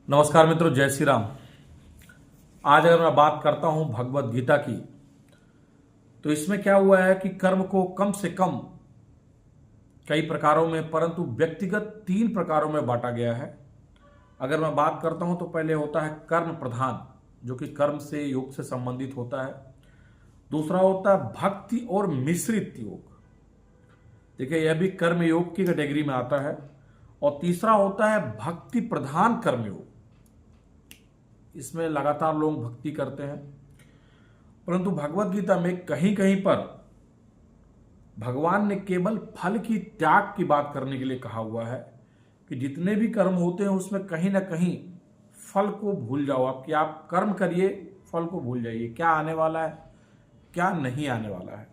नमस्कार मित्रों, जय श्री राम। आज अगर मैं बात करता हूं भगवत गीता की, तो इसमें क्या हुआ है कि कर्म को कम से कम कई प्रकारों में, परंतु व्यक्तिगत 3 प्रकारों में बांटा गया है। अगर मैं बात करता हूं तो पहले होता है कर्म प्रधान, जो कि कर्म से योग से संबंधित होता है। दूसरा होता है भक्ति और मिश्रित योग, देखिए यह भी कर्म योग की कैटेगरी में आता है। और तीसरा होता है भक्ति प्रधान कर्म योग, इसमें लगातार लोग भक्ति करते हैं। परंतु भगवत गीता में कहीं कहीं पर भगवान ने केवल फल की त्याग की बात करने के लिए कहा हुआ है कि जितने भी कर्म होते हैं उसमें कहीं ना कहीं फल को भूल जाओ आप, कि आप कर्म करिए, फल को भूल जाइए, क्या आने वाला है क्या नहीं आने वाला है।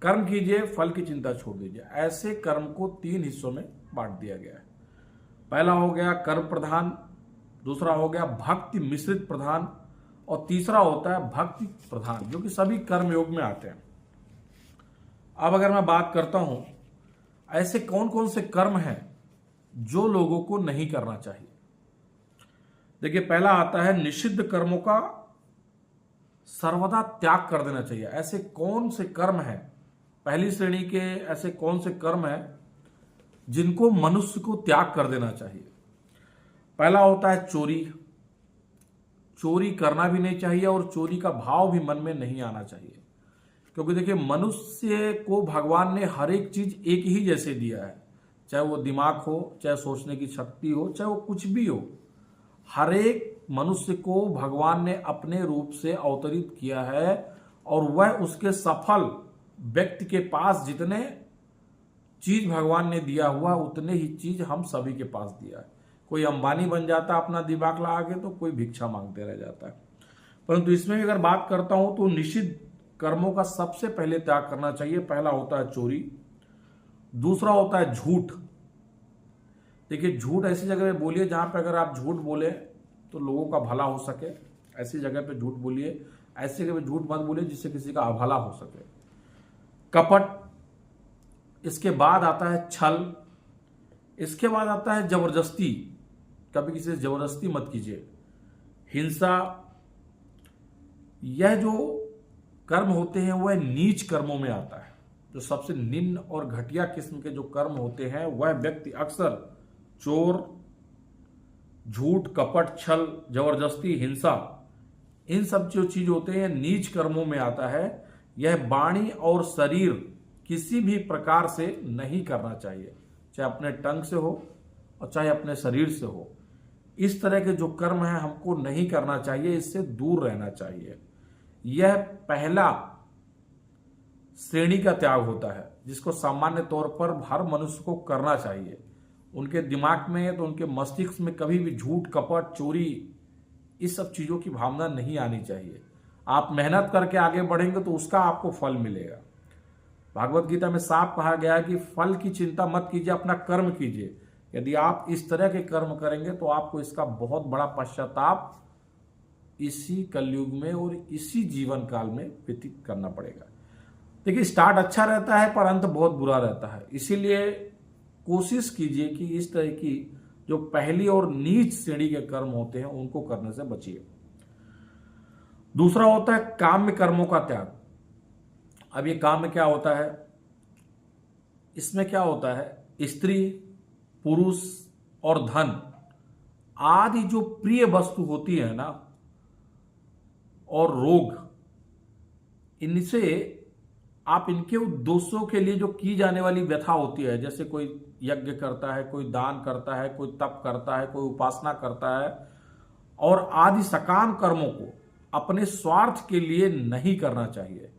कर्म कीजिए, फल की चिंता छोड़ दीजिए। ऐसे कर्म को 3 हिस्सों में बांट दिया गया है। पहला हो गया कर्म प्रधान, दूसरा हो गया भक्ति मिश्रित प्रधान, और तीसरा होता है भक्ति प्रधान, जो कि सभी कर्म योग में आते हैं। अब अगर मैं बात करता हूं ऐसे कौन कौन से कर्म हैं जो लोगों को नहीं करना चाहिए। देखिए पहला आता है निषिद्ध कर्मों का सर्वदा त्याग कर देना चाहिए। ऐसे कौन से कर्म हैं, पहली श्रेणी के ऐसे कौन से कर्म हैं जिनको मनुष्य को त्याग कर देना चाहिए। पहला होता है चोरी। चोरी करना भी नहीं चाहिए और चोरी का भाव भी मन में नहीं आना चाहिए, क्योंकि देखिए मनुष्य को भगवान ने हर एक चीज एक ही जैसे दिया है, चाहे वो दिमाग हो, चाहे सोचने की शक्ति हो, चाहे वो कुछ भी हो। हर एक मनुष्य को भगवान ने अपने रूप से अवतरित किया है, और वह उसके सफल व्यक्ति के पास जितने चीज भगवान ने दिया हुआ उतने ही चीज हम सभी के पास दिया है। कोई अंबानी बन जाता अपना दिमाग लगा के, तो कोई भिक्षा मांगते रह जाता है। परंतु इसमें भी अगर बात करता हूं तो निषिद्ध कर्मों का सबसे पहले त्याग करना चाहिए। पहला होता है चोरी, दूसरा होता है झूठ। देखिए झूठ ऐसी जगह पे बोलिए जहां पे अगर आप झूठ बोले तो लोगों का भला हो सके, ऐसी जगह पे झूठ बोलिए। ऐसी जगह पे झूठ मत बोलिए जिससे किसी का अभला हो सके। कपट, इसके बाद आता है छल, इसके बाद आता है जबरदस्ती। कभी किसी से जबरदस्ती मत कीजिए। हिंसा, यह जो कर्म होते हैं वह नीच कर्मों में आता है। जो सबसे निम्न और घटिया किस्म के जो कर्म होते हैं वह व्यक्ति अक्सर चोर, झूठ, कपट, छल, जबरदस्ती, हिंसा, इन सब जो चीज होते हैं नीच कर्मों में आता है। यह वाणी और शरीर किसी भी प्रकार से नहीं करना चाहिए, चाहे अपने टंग से हो और चाहे अपने शरीर से हो। इस तरह के जो कर्म हैं हमको नहीं करना चाहिए, इससे दूर रहना चाहिए। यह पहला श्रेणी का त्याग होता है जिसको सामान्य तौर पर हर मनुष्य को करना चाहिए। उनके दिमाग में तो उनके मस्तिष्क में कभी भी झूठ, कपट, चोरी, इस सब चीजों की भावना नहीं आनी चाहिए। आप मेहनत करके आगे बढ़ेंगे तो उसका आपको फल मिलेगा। भागवत गीता में साफ कहा गया है कि फल की चिंता मत कीजिए, अपना कर्म कीजिए। यदि आप इस तरह के कर्म करेंगे तो आपको इसका बहुत बड़ा पश्चाताप इसी कलयुग में और इसी जीवन काल में व्यतीत करना पड़ेगा। देखिए स्टार्ट अच्छा रहता है पर अंत बहुत बुरा रहता है, इसीलिए कोशिश कीजिए कि इस तरह की जो पहली और नीच श्रेणी के कर्म होते हैं उनको करने से बचिए। दूसरा होता है काम्य कर्मों का त्याग। अब ये काम में क्या होता है, इसमें क्या होता है, स्त्री, पुरुष और धन आदि जो प्रिय वस्तु होती है ना, और रोग, इनसे आप इनके उद्देश्यों के लिए जो की जाने वाली व्यथा होती है, जैसे कोई यज्ञ करता है, कोई दान करता है, कोई तप करता है, कोई उपासना करता है, और आदि सकाम कर्मों को अपने स्वार्थ के लिए नहीं करना चाहिए।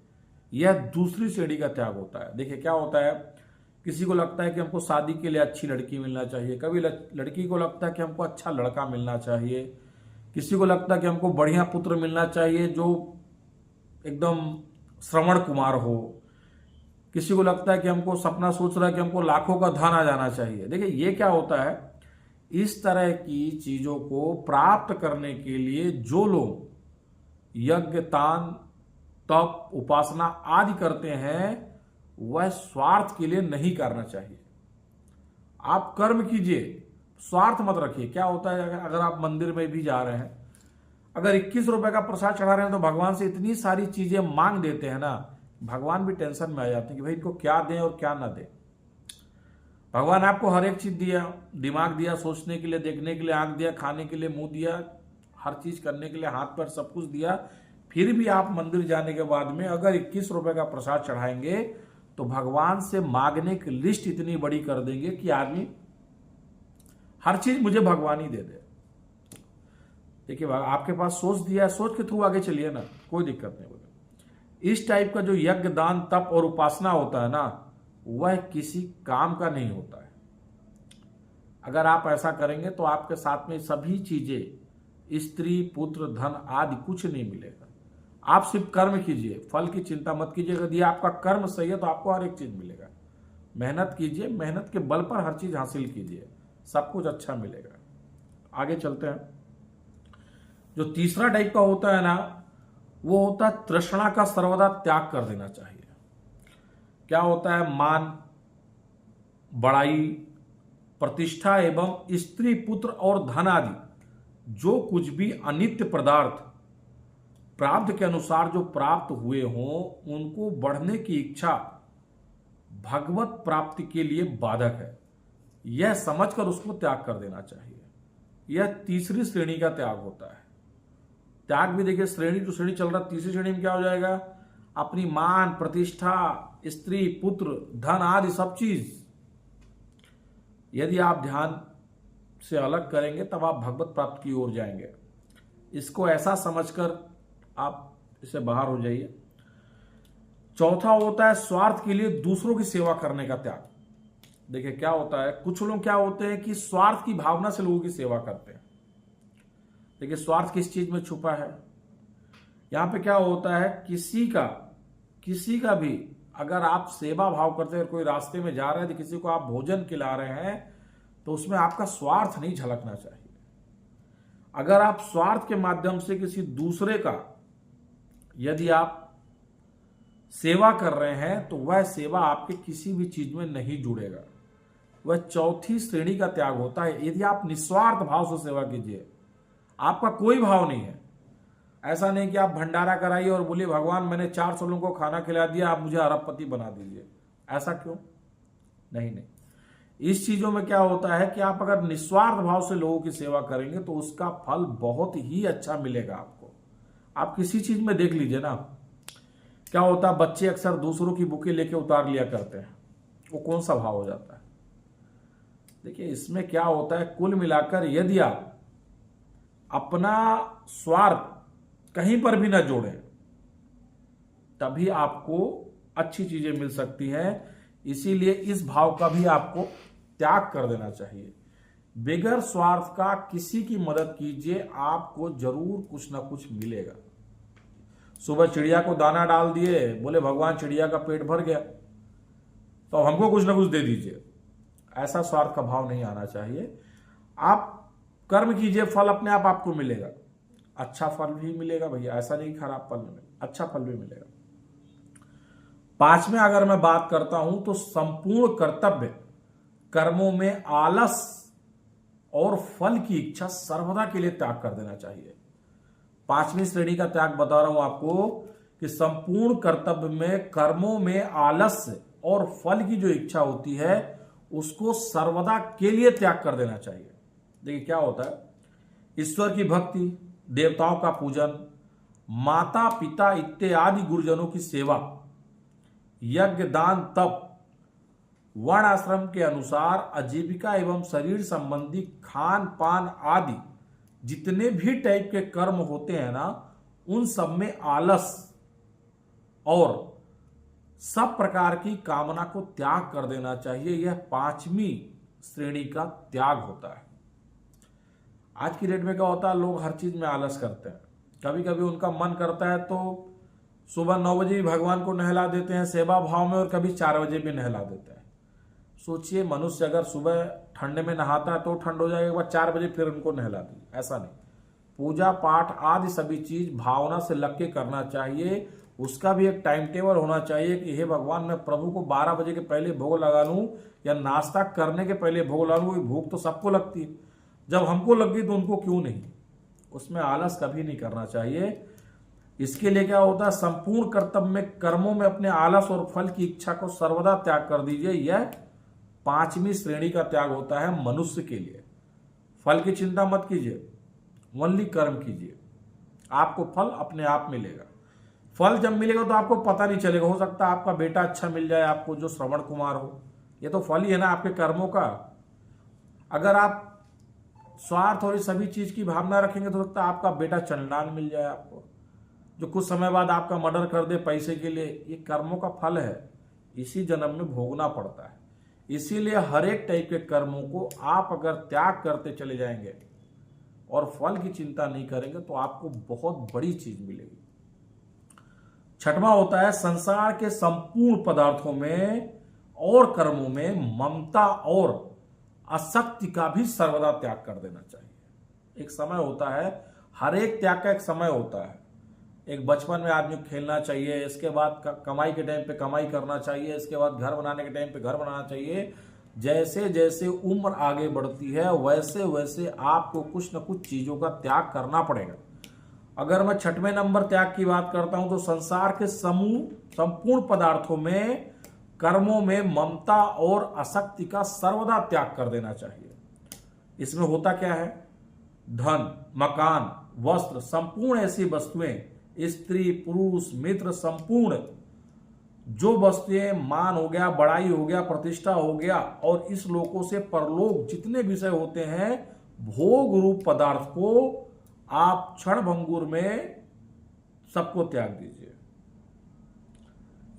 यह दूसरी श्रेणी का त्याग होता है। देखिए क्या होता है, किसी को लगता है कि हमको शादी के लिए अच्छी लड़की मिलना चाहिए, कभी लड़की को लगता है कि हमको अच्छा लड़का मिलना चाहिए, किसी को लगता है कि हमको बढ़िया पुत्र मिलना चाहिए जो एकदम श्रवण कुमार हो, किसी को लगता है कि हमको सपना सोच रहा है कि हमको लाखों का धन आ जाना चाहिए। देखिए ये क्या होता है, इस तरह की चीजों को प्राप्त करने के लिए जो लोग यज्ञ, तान, तप, उपासना आदि करते हैं वह स्वार्थ के लिए नहीं करना चाहिए। आप कर्म कीजिए, स्वार्थ मत रखिए। क्या होता है, अगर आप मंदिर में भी जा रहे हैं, अगर 21 रुपए का प्रसाद चढ़ा रहे हैं तो भगवान से इतनी सारी चीजें मांग देते हैं ना, भगवान भी टेंशन में आ जाते हैं कि भाई इनको क्या दें और क्या ना दें। भगवान आपको हर एक चीज दिया, दिमाग दिया, सोचने के लिए, देखने के लिए आंख दिया, खाने के लिए मुंह दिया, हर चीज करने के लिए हाथ पैर सब कुछ दिया, फिर भी आप मंदिर जाने के बाद में अगर 21 रुपए का प्रसाद चढ़ाएंगे तो भगवान से मांगने की लिस्ट इतनी बड़ी कर देंगे कि आदमी हर चीज मुझे भगवान ही दे दे। देखिए आपके पास सोच दिया, सोच के थ्रू आगे चलिए ना, कोई दिक्कत नहीं बोले। इस टाइप का जो यज्ञ, दान, तप और उपासना होता है ना, वह किसी काम का नहीं होता है। अगर आप ऐसा करेंगे तो आपके साथ में सभी चीजें, स्त्री, पुत्र, धन आदि कुछ नहीं मिलेगा। आप सिर्फ कर्म कीजिए, फल की चिंता मत कीजिए। अगर ये आपका कर्म सही है तो आपको हर एक चीज मिलेगा। मेहनत कीजिए, मेहनत के बल पर हर चीज हासिल कीजिए, सब कुछ अच्छा मिलेगा। आगे चलते हैं। जो तीसरा टाइप का होता है ना, वो होता है तृष्णा का सर्वदा त्याग कर देना चाहिए। क्या होता है, मान, बड़ाई, प्रतिष्ठा एवं स्त्री, पुत्र और धन आदि जो कुछ भी अनित्य पदार्थ प्राप्त के अनुसार जो प्राप्त हुए हों, उनको बढ़ने की इच्छा भगवत प्राप्ति के लिए बाधक है, यह समझकर उसको त्याग कर देना चाहिए। यह तीसरी श्रेणी का त्याग होता है। त्याग भी देखिए, श्रेणी जो श्रेणी चल रहा है, तीसरी श्रेणी में क्या हो जाएगा, अपनी मान, प्रतिष्ठा, स्त्री, पुत्र, धन आदि सब चीज यदि आप ध्यान से अलग करेंगे तब आप भगवत प्राप्ति की ओर जाएंगे। इसको ऐसा समझकर आप इससे बाहर हो जाइए। चौथा होता है स्वार्थ के लिए दूसरों की सेवा करने का त्याग। देखिए क्या होता है, कुछ लोग क्या होते हैं कि स्वार्थ की भावना से लोगों की सेवा करते हैं। देखिए स्वार्थ किस चीज में छुपा है, यहां पे क्या होता है, किसी का भी अगर आप सेवा भाव करते हैं, कोई रास्ते में जा रहे हैं तो किसी को आप भोजन खिला रहे हैं तो उसमें आपका स्वार्थ नहीं झलकना चाहिए। अगर आप स्वार्थ के माध्यम से किसी दूसरे का यदि आप सेवा कर रहे हैं तो वह सेवा आपके किसी भी चीज में नहीं जुड़ेगा। वह चौथी श्रेणी का त्याग होता है। यदि आप निस्वार्थ भाव से सेवा कीजिए, आपका कोई भाव नहीं है, ऐसा नहीं कि आप भंडारा कराइए और बोलिए भगवान मैंने 400 लोगों को खाना खिला दिया, आप मुझे अरबपति बना दीजिए, ऐसा क्यों? नहीं। इस चीजों में क्या होता है कि आप अगर निस्वार्थ भाव से लोगों की सेवा करेंगे तो उसका फल बहुत ही अच्छा मिलेगा आपको। आप किसी चीज में देख लीजिए ना, क्या होता है, बच्चे अक्सर दूसरों की बुकें लेके उतार लिया करते हैं, वो कौन सा भाव हो जाता है? देखिए इसमें क्या होता है, कुल मिलाकर यदि आप अपना स्वार्थ कहीं पर भी ना जोड़ें तभी आपको अच्छी चीजें मिल सकती हैं। इसीलिए इस भाव का भी आपको त्याग कर देना चाहिए। बगैर स्वार्थ का किसी की मदद कीजिए, आपको जरूर कुछ ना कुछ मिलेगा। सुबह चिड़िया को दाना डाल दिए, बोले भगवान चिड़िया का पेट भर गया तो हमको कुछ ना कुछ दे दीजिए, ऐसा स्वार्थ का भाव नहीं आना चाहिए। आप कर्म कीजिए, फल अपने आप आपको मिलेगा, अच्छा फल भी मिलेगा भैया, ऐसा नहीं खराब फल मिलेगा, अच्छा फल भी मिलेगा। पांचवें अगर मैं बात करता हूं तो संपूर्ण कर्तव्य कर्मों में आलस और फल की इच्छा सर्वदा के लिए त्याग कर देना चाहिए। पांचवी श्रेणी का त्याग बता रहा हूं आपको कि संपूर्ण कर्तव्य में कर्मों में आलस और फल की जो इच्छा होती है उसको सर्वदा के लिए त्याग कर देना चाहिए। देखिए क्या होता है, ईश्वर की भक्ति, देवताओं का पूजन, माता पिता इत्यादि गुरुजनों की सेवा, यज्ञ दान तप, वर्ण आश्रम के अनुसार आजीविका एवं शरीर संबंधी खान पान आदि जितने भी टाइप के कर्म होते हैं ना, उन सब में आलस और सब प्रकार की कामना को त्याग कर देना चाहिए। यह पांचवी श्रेणी का त्याग होता है। आज की डेट में क्या होता है, लोग हर चीज में आलस करते हैं। कभी कभी उनका मन करता है तो सुबह 9 बजे भी भगवान को नहला देते हैं सेवा भाव में, और कभी 4 बजे भी नहला देते हैं। सोचिए मनुष्य अगर सुबह ठंड में नहाता है तो ठंड हो जाएगी, 4 बजे फिर उनको नहला दीजिए, ऐसा नहीं। पूजा पाठ आदि सभी चीज भावना से लग के करना चाहिए उसका भी एक टाइम टेबल होना चाहिए कि हे भगवान, मैं प्रभु को 12 बजे के पहले भोग लगा लूं या नाश्ता करने के पहले भोग लगा लूं। भूख तो सबको लगती है, जब हमको लग गई तो उनको क्यों नहीं। उसमें आलस कभी नहीं करना चाहिए। इसके लिए क्या होता है, संपूर्ण कर्तव्य में, कर्मों में अपने आलस और फल की इच्छा को सर्वदा त्याग कर दीजिए। यह 5वीं श्रेणी का त्याग होता है मनुष्य के लिए। फल की चिंता मत कीजिए, ओनली कर्म कीजिए, आपको फल अपने आप मिलेगा। फल जब मिलेगा तो आपको पता नहीं चलेगा, हो सकता है आपका बेटा अच्छा मिल जाए आपको, जो श्रवण कुमार हो, ये तो फल ही है ना आपके कर्मों का। अगर आप स्वार्थ और इस सभी चीज की भावना रखेंगे तो हो सकता है आपका बेटा चंडाल मिल जाए आपको, जो कुछ समय बाद आपका मर्डर कर दे पैसे के लिए। ये कर्मों का फल है, इसी जन्म में भोगना पड़ता है। इसीलिए हर एक टाइप के कर्मों को आप अगर त्याग करते चले जाएंगे और फल की चिंता नहीं करेंगे तो आपको बहुत बड़ी चीज मिलेगी। 6वां होता है संसार के संपूर्ण पदार्थों में और कर्मों में ममता और आसक्ति का भी सर्वदा त्याग कर देना चाहिए। एक समय होता है, हर एक त्याग का एक समय होता है। एक बचपन में आदमी को खेलना चाहिए, इसके बाद कमाई के टाइम पे कमाई करना चाहिए, इसके बाद घर बनाने के टाइम पे घर बनाना चाहिए। जैसे जैसे उम्र आगे बढ़ती है वैसे वैसे आपको कुछ न कुछ चीजों का त्याग करना पड़ेगा। अगर मैं 6वें नंबर त्याग की बात करता हूं तो संसार के संपूर्ण पदार्थों में, कर्मों में ममता और आसक्ति का सर्वदा त्याग कर देना चाहिए। इसमें होता क्या है, धन, मकान, वस्त्र, संपूर्ण ऐसी वस्तुएं, स्त्री, पुरुष, मित्र, संपूर्ण जो वस्तुएं, मान हो गया, बड़ाई हो गया, प्रतिष्ठा हो गया, और इस लोकों से परलोक जितने विषय होते हैं, भोग रूप पदार्थ को आप क्षण भंगुर में सबको त्याग दीजिए।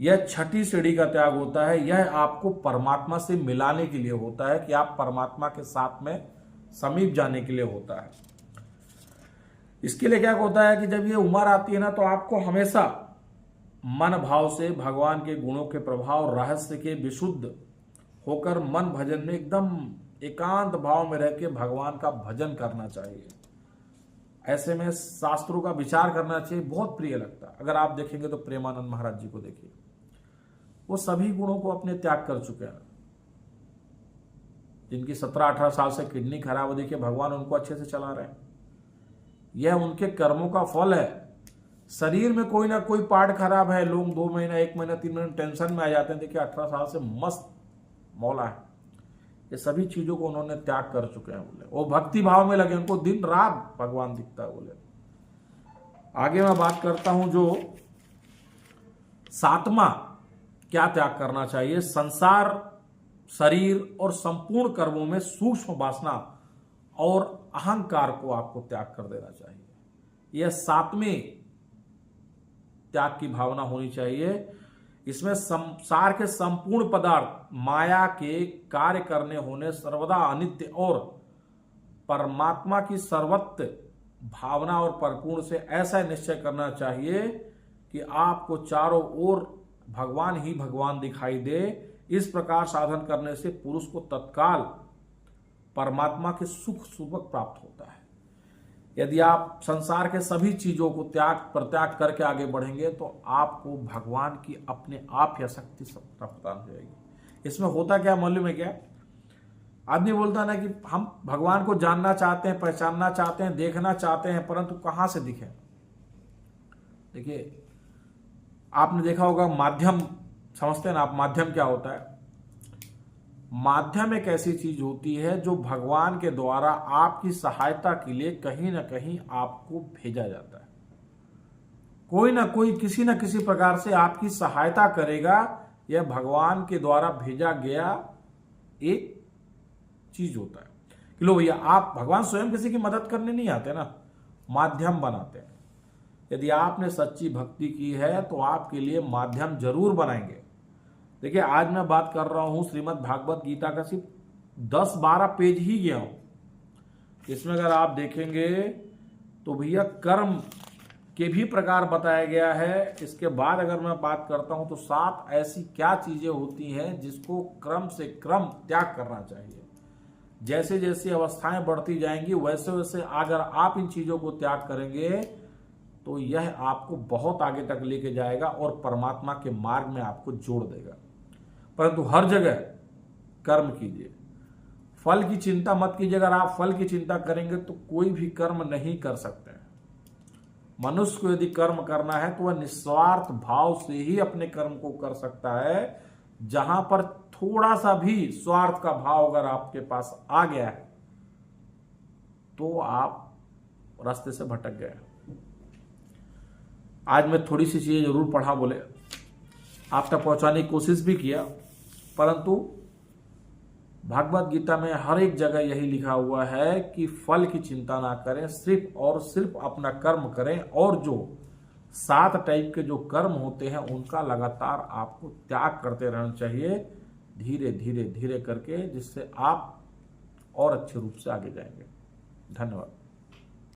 यह 6ठी सीढ़ी का त्याग होता है। यह आपको परमात्मा से मिलाने के लिए होता है, कि आप परमात्मा के साथ में समीप जाने के लिए होता है। इसके लिए क्या होता है कि जब ये उम्र आती है ना, तो आपको हमेशा मन भाव से भगवान के गुणों के प्रभाव, रहस्य के विशुद्ध होकर मन भजन में एकदम एकांत भाव में रह के भगवान का भजन करना चाहिए। ऐसे में शास्त्रों का विचार करना चाहिए, बहुत प्रिय लगता है। अगर आप देखेंगे तो प्रेमानंद महाराज जी को देखिए, वो सभी गुणों को अपने त्याग कर चुके हैं। जिनकी 17-18 साल से किडनी खराब हो, देखिए भगवान उनको अच्छे से चला रहे हैं। यह उनके कर्मों का फल है। शरीर में कोई ना कोई पार्ट खराब है, लोग 2 महीना, 1 महीना, 3 महीने टेंशन में आ जाते हैं। देखिए 18 साल से मस्त मौला है। ये सभी चीजों को उन्होंने त्याग कर चुके हैं। बोले वो भक्ति भाव में लगे, उनको दिन रात भगवान दिखता है। बोले आगे मैं बात करता हूं, जो 7वां क्या त्याग करना चाहिए। संसार, शरीर और संपूर्ण कर्मों में सूक्ष्म वासना और अहंकार को आपको त्याग कर देना चाहिए। यह 7वें त्याग की भावना होनी चाहिए। इसमें संसार के संपूर्ण पदार्थ माया के कार्य करने होने सर्वदा अनित्य और परमात्मा की सर्वत्र भावना और परिपूर्ण से ऐसा निश्चय करना चाहिए कि आपको चारों ओर भगवान ही भगवान दिखाई दे। इस प्रकार साधन करने से पुरुष को तत्काल परमात्मा के सुख सुख प्राप्त होता है। यदि आप संसार के सभी चीजों को प्रत्याग करके आगे बढ़ेंगे तो आपको भगवान की अपने आप ही शक्ति प्रदान हो जाएगी। इसमें होता क्या, मालूम है क्या, आदमी बोलता है ना कि हम भगवान को जानना चाहते हैं, पहचानना चाहते हैं, देखना चाहते हैं, परंतु कहां से दिखे। देखिए आपने देखा होगा माध्यम, समझते हैं ना आप, माध्यम क्या होता है। माध्यम एक ऐसी चीज होती है जो भगवान के द्वारा आपकी सहायता के लिए कहीं ना कहीं आपको भेजा जाता है। कोई ना कोई किसी न किसी प्रकार से आपकी सहायता करेगा। यह भगवान के द्वारा भेजा गया एक चीज होता है कि लो भैया, आप, भगवान स्वयं किसी की मदद करने नहीं आते ना, माध्यम बनाते हैं। यदि आपने सच्ची भक्ति की है तो आपके लिए माध्यम जरूर बनाएंगे। देखिए आज मैं बात कर रहा हूं श्रीमद् भागवत गीता का सिर्फ 10-12 पेज ही गया हूं। इसमें अगर आप देखेंगे तो भैया कर्म के भी प्रकार बताया गया है। इसके बाद अगर मैं बात करता हूं तो 7 ऐसी क्या चीजें होती हैं जिसको क्रम से क्रम त्याग करना चाहिए। जैसे जैसे अवस्थाएं बढ़ती जाएंगी वैसे वैसे अगर आप इन चीजों को त्याग करेंगे तो यह आपको बहुत आगे तक लेके जाएगा और परमात्मा के मार्ग में आपको जोड़ देगा। परंतु हर जगह कर्म कीजिए, फल की चिंता मत कीजिए। अगर आप फल की चिंता करेंगे तो कोई भी कर्म नहीं कर सकते। मनुष्य को यदि कर्म करना है तो वह निस्वार्थ भाव से ही अपने कर्म को कर सकता है। जहां पर थोड़ा सा भी स्वार्थ का भाव अगर आपके पास आ गया है तो आप रास्ते से भटक गए। आज मैं थोड़ी सी चीजें जरूर पढ़ा, बोले आप तक पहुंचाने की कोशिश भी किया, परंतु भागवत गीता में हर एक जगह यही लिखा हुआ है कि फल की चिंता ना करें, सिर्फ और सिर्फ अपना कर्म करें। और जो 7 टाइप के जो कर्म होते हैं उनका लगातार आपको त्याग करते रहना चाहिए, धीरे धीरे धीरे करके, जिससे आप और अच्छे रूप से आगे जाएंगे। धन्यवाद।